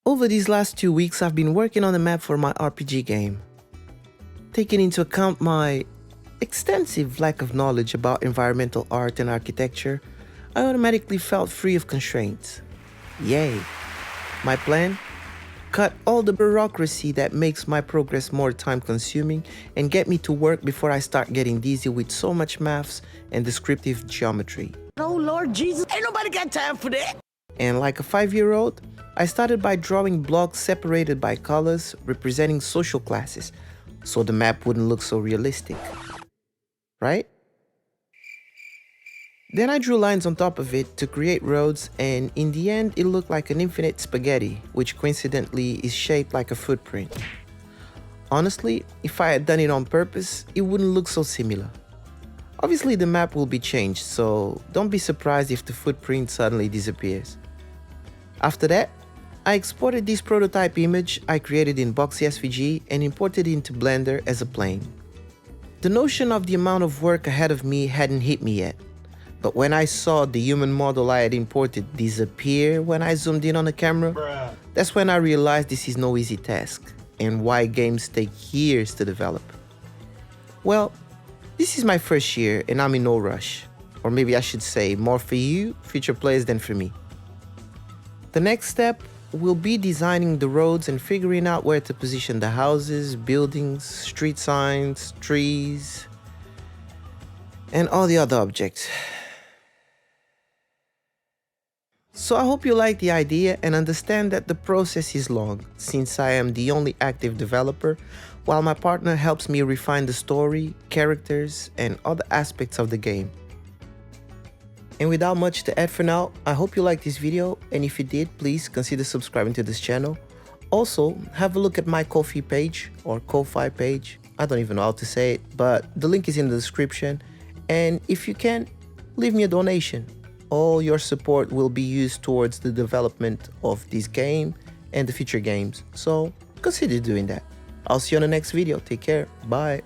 Over these last 2 weeks, I've been working on a map for my RPG game. Taking into account my extensive lack of knowledge about environmental art and architecture, I automatically felt free of constraints. Yay! My plan? Cut all the bureaucracy that makes my progress more time-consuming and get me to work before I start getting dizzy with so much maths and descriptive geometry. Oh Lord Jesus, ain't nobody got time for that! And like a 5-year-old, I started by drawing blocks separated by colors representing social classes, so the map wouldn't look so realistic. Right? Then I drew lines on top of it to create roads, and in the end it looked like an infinite spaghetti, which coincidentally is shaped like a footprint. Honestly, if I had done it on purpose, it wouldn't look so similar. Obviously the map will be changed, so don't be surprised if the footprint suddenly disappears. After that, I exported this prototype image I created in Boxy SVG and imported it into Blender as a plane. The notion of the amount of work ahead of me hadn't hit me yet, but when I saw the human model I had imported disappear when I zoomed in on the camera, that's when I realized this is no easy task, and why games take years to develop. Well, this is my first year and I'm in no rush, or maybe I should say more for you, future players, than for me. The next step will be designing the roads and figuring out where to position the houses, buildings, street signs, trees, and all the other objects. So I hope you like the idea and understand that the process is long, since I am the only active developer, while my partner helps me refine the story, characters, and other aspects of the game. And without much to add for now, I hope you liked this video, and if you did, please consider subscribing to this channel. Also, have a look at my Ko-fi page, or Ko-fi page, I don't even know how to say it, but the link is in the description, and if you can, leave me a donation. All your support will be used towards the development of this game and the future games, so consider doing that. I'll see you on the next video, take care, bye.